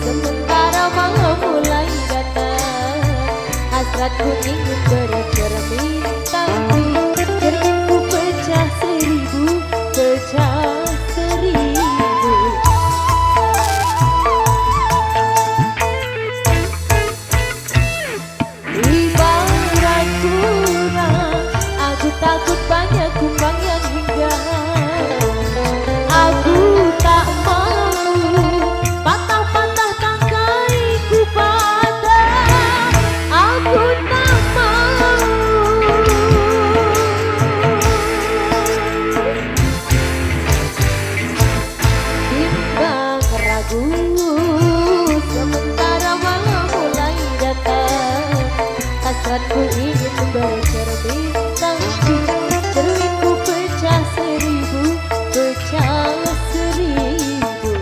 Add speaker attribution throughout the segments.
Speaker 1: Sementara malam mulai datang, hasratku ingin bercermin, tapi cerminku pecah seribu, pecah seribu. Ibarat kurang, aku takut banyak kumbang yang hingga. Aku tak mau patah-patah tangkaiku patah. Aku tak mau bimbang ragu. Sementara malam mulai datang, hasratku ingin bercermin, tapi cerminku pecah seribu, pecah seribu.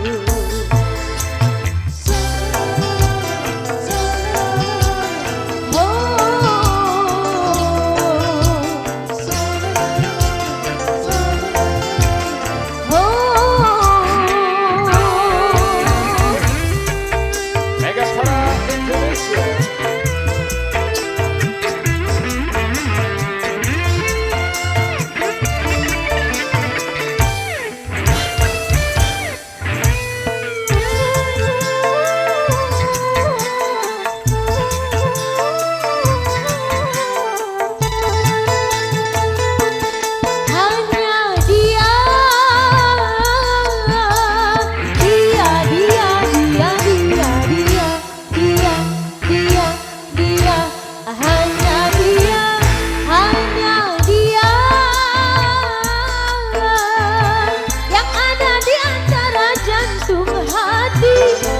Speaker 2: Megatara Indonesia.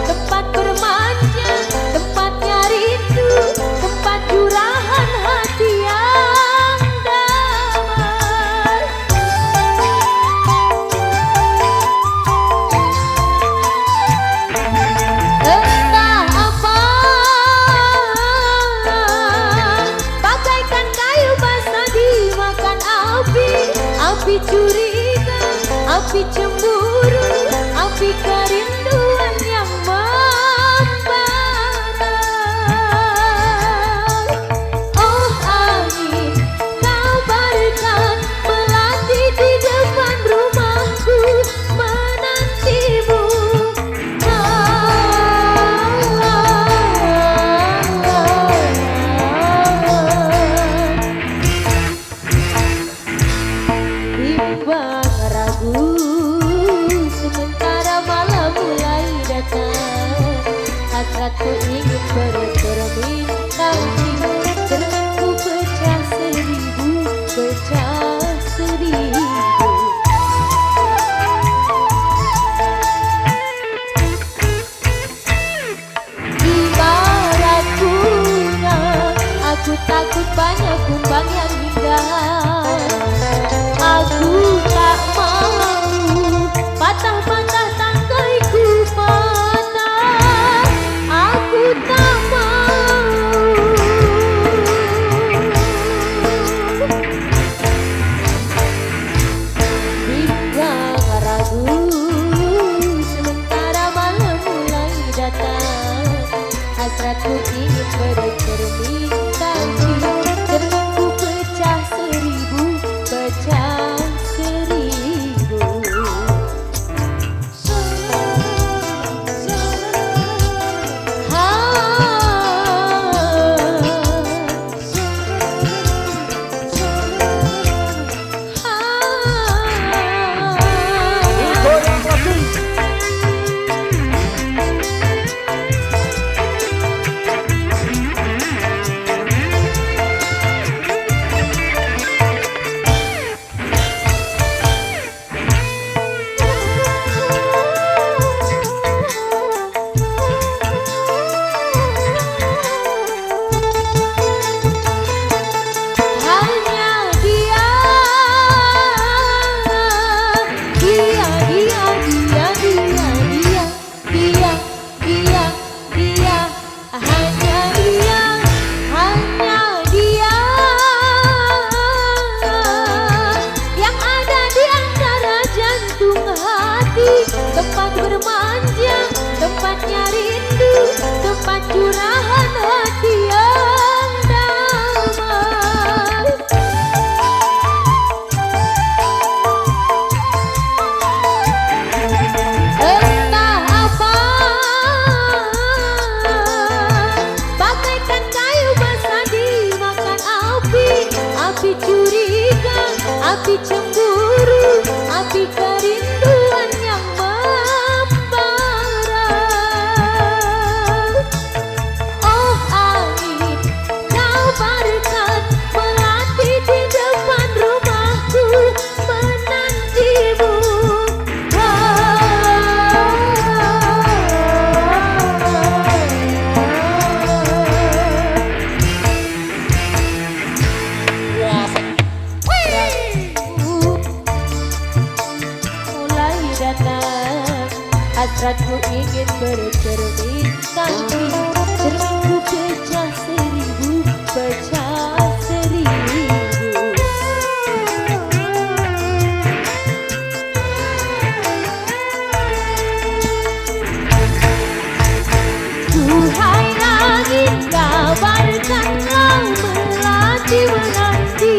Speaker 2: Tempat bermanja, tempatnya rindu, tempat curahan hati yang damai. Entah apa, bagaikan kayu basah dimakan api, api curiga, api cemburu, api kerinduan yang membara. Oh angin, kabarkan melati di depan rumahku menantimu. Bimbang ragu, sementara malam mulai datang, hasratku ingin bercermin, tapi cerminku pecah seribu, pecah seribu. Ibarat bunga, aku takut banyak kumbang yang indah. Aku tak mau patah-patah tangkaiku patah. Aku tak mau bimbang ragu, sementara malam mulai datang, hasratku ingin bercermin, tapi cerminku pecah seribu, pecah seribu.
Speaker 1: yang ada di antara jantung hati, tempat bermanja, tempatnya rindu, tempat curahan hati yang damai. Entah apa, bagaikan kayu basah dimakan api, api curiga, api cemburu, api kerinduan yang membara. Oh angin, kau barikan melati di depan rumahku menantimu. Mulai datang hasratku ingin bercermin, tapi cerminku pecah seribu, pecah seribu. Duhai angin, kabarkanlah melati menanti.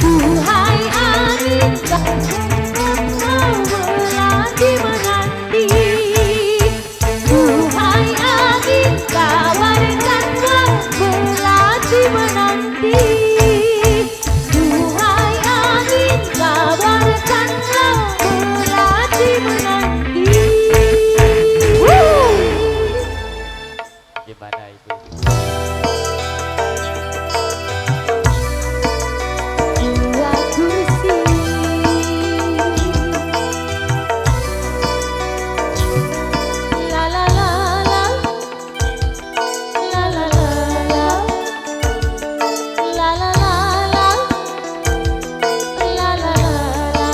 Speaker 1: Duhai angin, kabarkanlah melati menanti. Duhai angin, kabarkanlah melati menanti. Duhai angin, kabarkanlah melati menanti.
Speaker 3: Gimana Ibu?
Speaker 1: Dua kursi, la la la la, la la la la, la la la la, la la la la,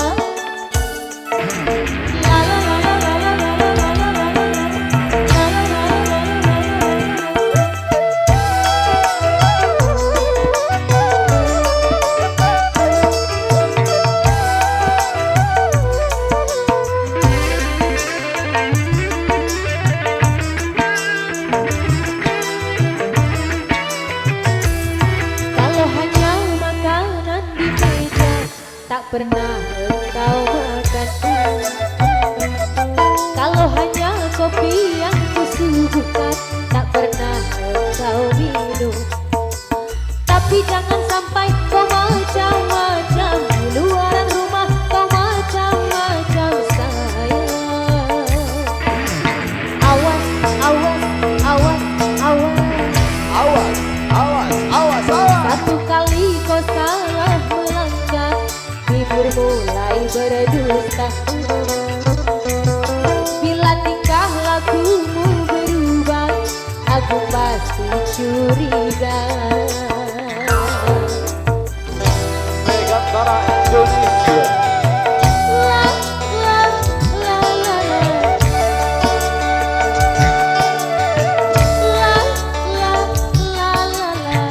Speaker 1: kalau hanya makanan di meja tak pernah engkau makan. Kalau hanya kopi yang kusuguhkan tak pernah engkau minum. Tapi jangan sampai kau macam-macam di luaran rumah, kau macam-macam sayang. Awas, awas, awas, awas.
Speaker 3: Awas, awas, awas, awas.
Speaker 1: Satu kali kau salah melangkah, bibir mulai berdusta. Bila tingkah lakumu berubah, aku pasti curiga.
Speaker 3: Megantara Indonesia.
Speaker 1: La la la la la, la la la la la.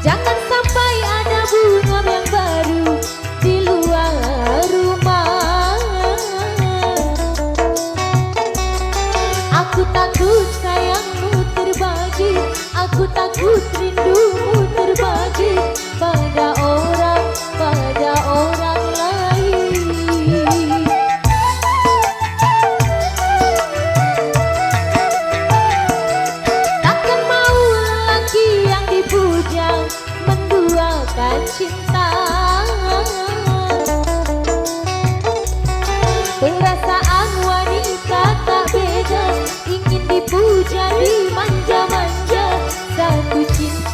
Speaker 1: Jangan sampai ada bunga yang baru di luar rumah. Aku takut sayangmu terbagi, aku takut rindumu terbagi pada orang lain. Takkan mau lelaki yang dipuja menduakan cinta. Perasaan wanita tak beda, ingin dipuja, dimanja-manja, satu cinta.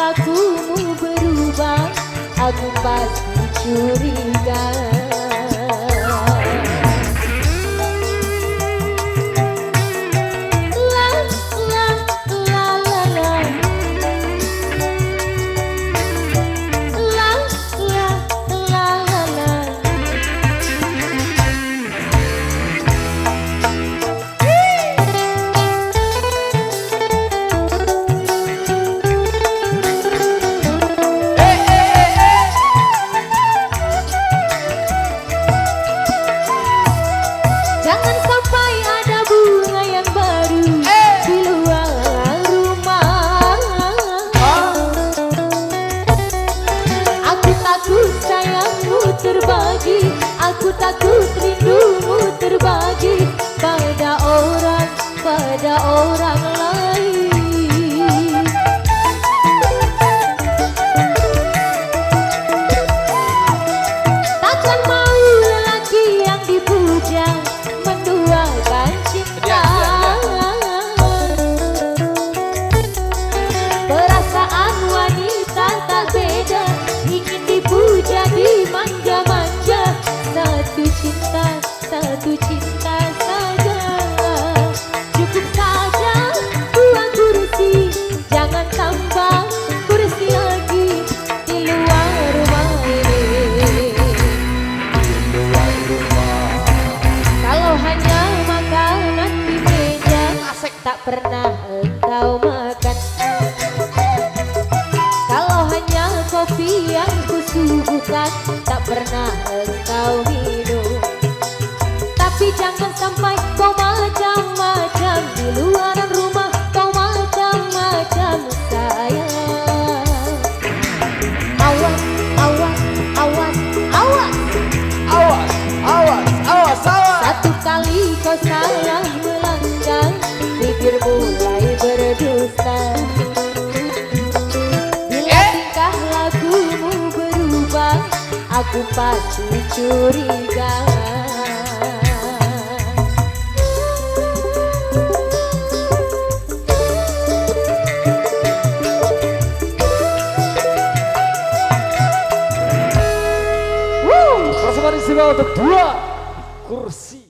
Speaker 2: lakumu berubah, aku pasti curiga.
Speaker 1: Jangan sampai ada bunga yang baru di luar rumah. Aku takut sayangmu terbagi, aku takut rindumu terbagi pada orang lain. Takkan mau lelaki yang dipuja menduakan cinta. Perasaan wanita tak beda, ingin dipuja, dimanja-manja. Satu cinta saja. Cukup saja dua kursi, jangan tambah kursi lagi di luar rumah ini. Kalau hanya makanan di meja tak pernah engkau makan. Kalau hanya kopi yang kusuguhkan tak pernah engkau minum. Tapi jangan sampai kau macam-macam di luar rumah, kau macam-macam sayang. Awas, awas, awas, awas.
Speaker 3: Awas, awas, awas, awas.
Speaker 1: Satu kali kau salah melangkah, bibir mulai berdusta. Bila tingkah lakumu berubah, aku pasti curiga.
Speaker 3: Persembahan istimewa untuk dua kursi.